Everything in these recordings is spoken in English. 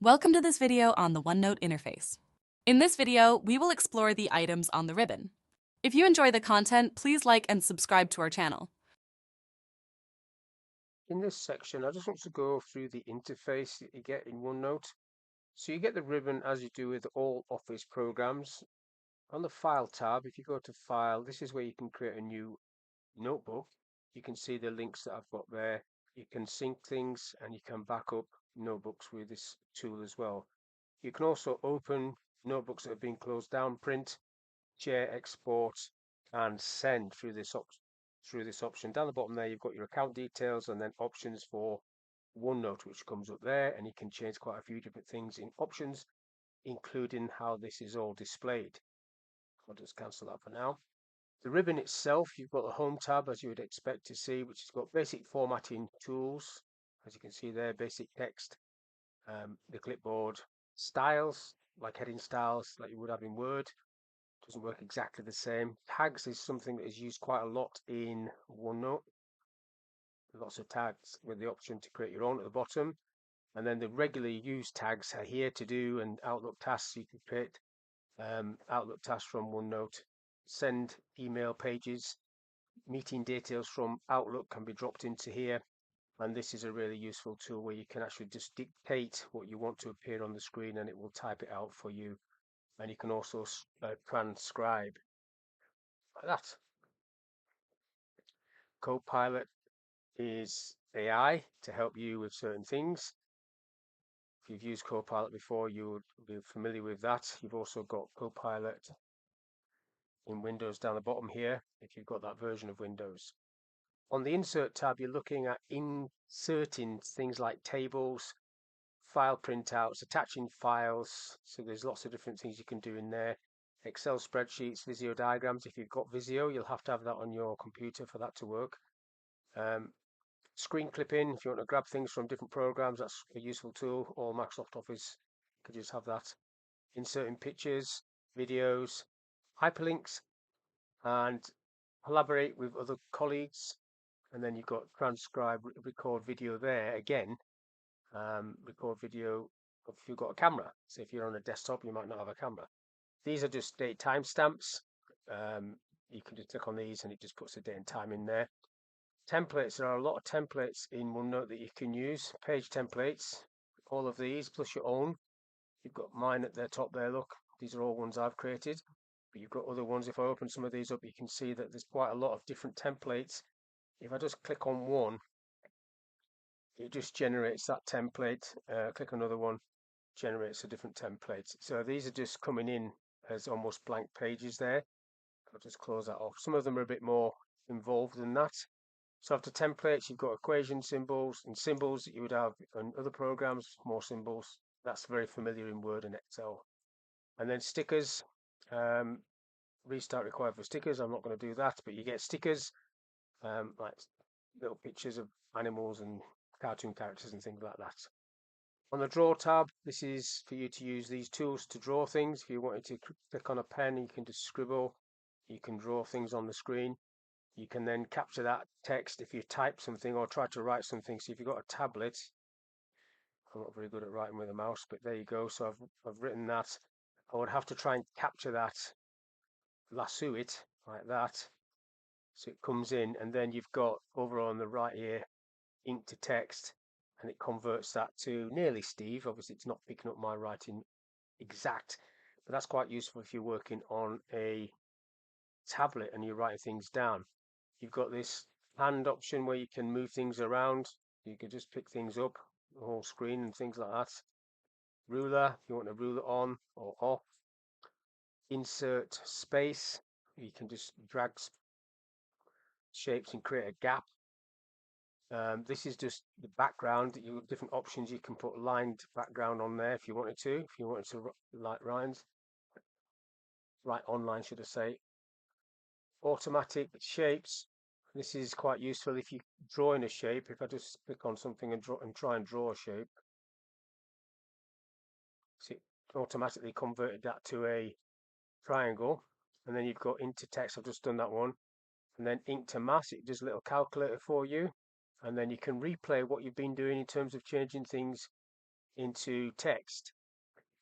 Welcome to this video on the OneNote interface. In this video, we will explore the items on the ribbon. If you enjoy the content, please like and subscribe to our channel. In this section, I just want to go through the interface that you get in OneNote. So you get the ribbon as you do with all Office programs. On the File tab, if you go to File, this is where you can create a new notebook. You can see the links that I've got there. You can sync things and you can back up notebooks with this tool as well. You can also open notebooks that have been closed down, print, share, export, and send through this option. Down the bottom there, you've got your account details and then options for OneNote, which comes up there, and you can change quite a few different things in options, including how this is all displayed. I'll just cancel that for now. The ribbon itself, you've got the Home tab, as you would expect to see, which has got basic formatting tools, as you can see there, basic text, the clipboard, styles, like heading styles, like you would have in Word. Doesn't work exactly the same. Tags is something that is used quite a lot in OneNote. Lots of tags with the option to create your own at the bottom. And then the regularly used tags are here to do, and Outlook tasks. You can create Outlook tasks from OneNote, send email pages, meeting details from Outlook can be dropped into here. And this is a really useful tool where you can actually just dictate what you want to appear on the screen and it will type it out for you. And you can also transcribe like that. Copilot is AI to help you with certain things. If you've used Copilot before, you would be familiar with that. You've also got Copilot in Windows down the bottom here, if you've got that version of Windows. On the Insert tab, you're looking at inserting things like tables, file printouts, attaching files. So there's lots of different things you can do in there. Excel spreadsheets, Visio diagrams. If you've got Visio, you'll have to have that on your computer for that to work. Screen clipping, if you want to grab things from different programs, that's a useful tool, or Microsoft Office could just have that. Inserting pictures, videos, hyperlinks, and collaborate with other colleagues. And then you've got transcribe, record video there again. Record video if you've got a camera. So if you're on a desktop, you might not have a camera. These are just date timestamps. You can just click on these and it just puts the date and time in there. Templates, there are a lot of templates in OneNote that you can use. Page templates, all of these, plus your own. You've got mine at the top there, look. These are all ones I've created. But you've got other ones. If I open some of these up, you can see that there's quite a lot of different templates. If I just click on one, it just generates that template. Click another one, generates a different template. So these are just coming in as almost blank pages there. I'll just close that off. Some of them are a bit more involved than that. So after templates, you've got equation symbols and symbols that you would have in other programs, more symbols. That's very familiar in Word and Excel. And then stickers, restart required for stickers. I'm not going to do that, but you get stickers, like little pictures of animals and cartoon characters and things like that. On the Draw tab, this is for you to use these tools to draw things. If you wanted to click on a pen, you can just scribble. You can draw things on the screen. You can then capture that text if you type something or try to write something. So if you've got a tablet, I'm not very good at writing with a mouse, but there you go. So I've written that. I would have to try and capture that, lasso it like that. So it comes in, and then you've got over on the right here, ink to text, and it converts that to nearly Steve. Obviously, it's not picking up my writing exact, but that's quite useful if you're working on a tablet and you're writing things down. You've got this hand option where you can move things around. You can just pick things up, the whole screen and things like that. Ruler, if you want a ruler on or off. Insert space, you can just drag shapes and create a gap. This is just the background. You have different options. You can put lined background on there if you wanted to. If you wanted to write lines, write online, should I say. Automatic shapes. This is quite useful if you're drawing a shape. If I just click on something and try and draw a shape, so it automatically converted that to a triangle. And then you've got into text. I've just done that one. And then ink to mass. It does a little calculator for you. And then you can replay what you've been doing in terms of changing things into text.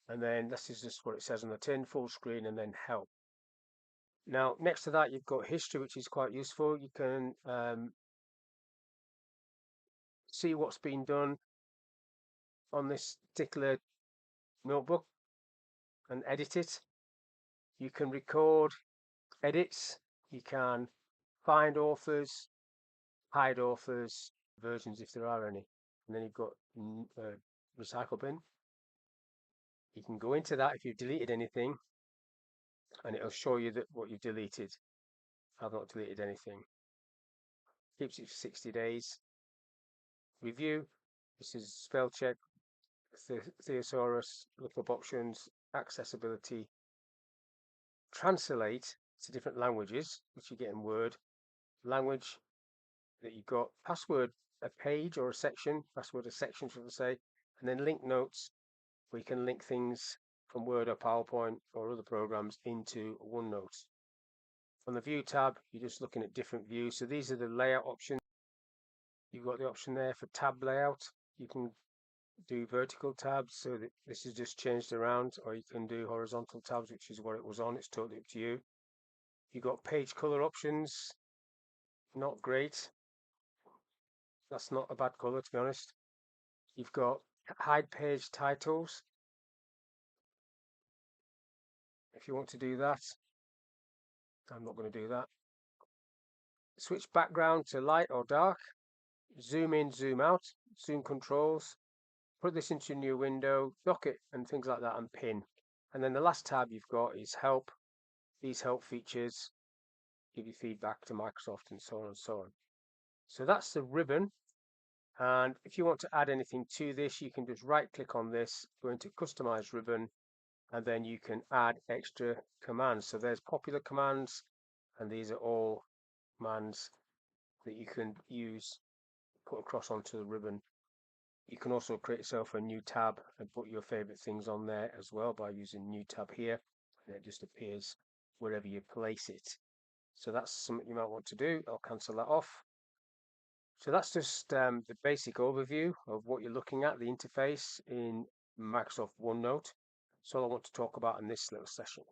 And then this is just what it says on the tin, full screen, and then help. Now, next to that, you've got history, which is quite useful. You can see what's been done on this particular notebook and edit it. You can record edits. You can find authors, hide authors, versions if there are any. And then you've got recycle bin. You can go into that if you've deleted anything, and it'll show you that what you've deleted. I've not deleted anything. Keeps it for 60 days. Review. This is spell check, thesaurus, lookup options, accessibility. Translate to different languages, which you get in Word. Language that you've got. Password a page or a section. Password a section, should I say. And then link notes, where you can link things from Word or PowerPoint or other programs into OneNote. On the View tab, you're just looking at different views. So these are the layout options. You've got the option there for tab layout. You can do vertical tabs, so that this is just changed around, or you can do horizontal tabs, which is what it was on. It's totally up to you. You've got page color options. Not great. That's not a bad color, to be honest. You've got hide page titles. If you want to do that, I'm not going to do that. Switch background to light or dark. Zoom in, zoom out, zoom controls. Put this into a new window, dock it and things like that, and pin. And then the last tab you've got is help. These help features give you feedback to Microsoft and so on and so on. So that's the ribbon. And if you want to add anything to this, you can just right click on this, go into customize ribbon, and then you can add extra commands. So there's popular commands, and these are all commands that you can use, put across onto the ribbon. You can also create yourself a new tab and put your favorite things on there as well by using new tab here, and it just appears wherever you place it. So that's something you might want to do. I'll cancel that off. So that's just the basic overview of what you're looking at, the interface in Microsoft OneNote. That's all I want to talk about in this little session.